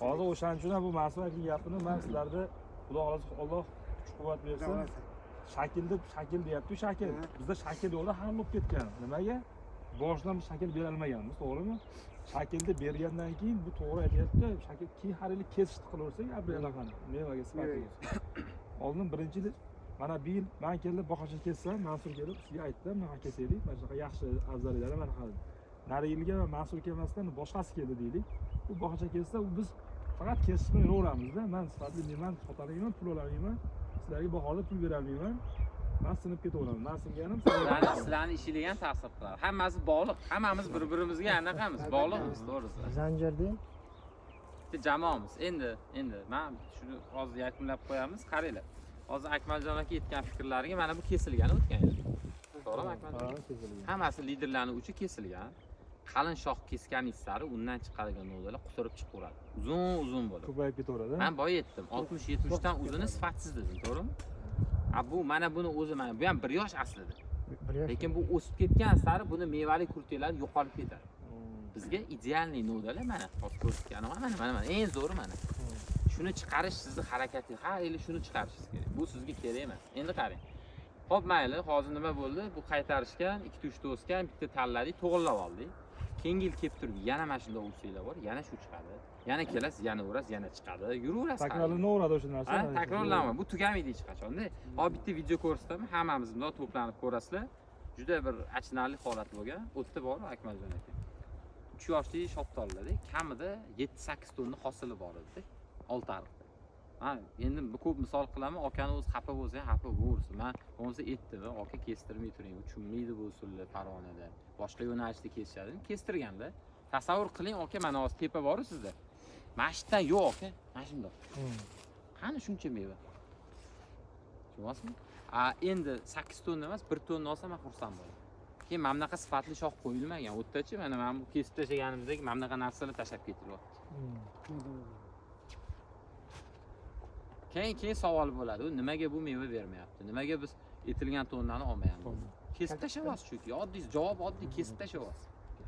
Hozir o'shaning uchun ham bu Mansur akaning gapini men sizlarda Xudo xolasa Alloh kuch-quvvat bersin. Shakil deyapti, shakil. Bizda shakil yo'lda hal bo'lib ketgan. Nimaga? Boshdan shakil bera olmaganmiz, to'g'rimi? Shakilni bergandan keyin bu to'g'ri aytyapti. Shakil keyin har yili kesishni qilaversak, abrelaqani mevaga sifati bo'lsin. Oldin birinchi yil mana bu yil men kelib boqacha kessam, Mansur kelib sizga aytdim, mana kesaylik, mana shunaqa yaxshi afzalliklari mana qildi. Nari yilga Mansur kelmasdan boshqasi keldi deylik. Bu boqacha kessa, u biz faqat kesib yuraveramizda. Men sifatli men sotalayman, pul olamayman. Sizlarga bahorda pul berolmayman. Men sinib ketaveraman. Men singanim sizlarni ishingizga ham ta'sir qiladi. Hammasi bog'liq. Hammamiz bir-birimizga anaqamiz, bog'liqmiz, to'g'risi. Zanjirda bitta jamoamiz. Endi men shuni hozir yakunlab qo'yamiz. Qaranglar. Hozir Akmaljon aka aytgan fikrlariga mana bu kesilgan o'tgan yil. To'g'rimi Akmaljon? Hammasi liderlarning uchi kesilgan. Qalin shox kesganingiz sari undan chiqadigan novdalar quturib chiqaveradi. Uzun bo'ladi. ko'payib ketaveradi. Men boya aytdim, 60-70 dan uzuni sifatsiz dedim, to'g'rimi? Bu mana buni o'zi mana bu ham 1 yosh aslida. Lekin bu o'sib ketgan sari buni mevali kurtelar yo'qolib ketadi. Bizga idealniy novdalar mana hozir ko'rsatganim mana eng zo'ri mana. Shuni chiqarish sizni harakatingiz, har yili shuni chiqarishingiz kerak. Bu sizga kerak emas. Endi qarang. Xo'p, mayli, hozir nima bo'ldi? Bu qaytarishgan, 2-3 ta o'sgan, bitta tanladik, to'g'irlab oldik. Keyingi yil kelib turib yana mana shunday o'sanglar bor, yana shu chiqadi. Yana kelasiz, yana o'rasiz, yana chiqadi. Yuraverasiz. Takrorlanaveradi o'sha narsa. Ha, takrorlanma. Bu tugamaydi hech qachon-da. Hozir bitta video ko'rsataman, hammamiz bundoq to'planib ko'rasizlar. Juda bir achinarli holat bo'lgan. O'tda bor Akmaljon aka. 3 yoshli shoptollarda kamida 7-8 tonna hosili bor edi. 6 ariqda. Ha, endi bu ko'p misol qilaman, akani o'zi xafa bo'lsa, xafa bo'lsin. Men bo'lmasa aytdim, aka kestirmay turing, uchunmaydi bu usullar Farg'onada. Boshqa yo'nalishda kesishadi. Kestirganda tasavvur qiling, aka, mana hozir tepa bor-ku sizda. Mashitdan yo'q, aka. Mana shundoq. Qani shuncha meva? Tushunasizmi? Endi 8 tonna emas, 1 tonna olsam men xursand bo'laman. Keyin mana bunaqa sifatli shox qo'yilmagan. O'tdachi mana bu kesib tashlaganimizdek mana bunaqa narsalar tashlab ketilyapti. Keyin savol bo'ladi, nimaga bu meva bermayapti? Nimaga biz etilgan tonnani olmayapmiz? Kesib tashlayapsiz chunki. Oddiy javob oddiy, kesib tashlayapsiz.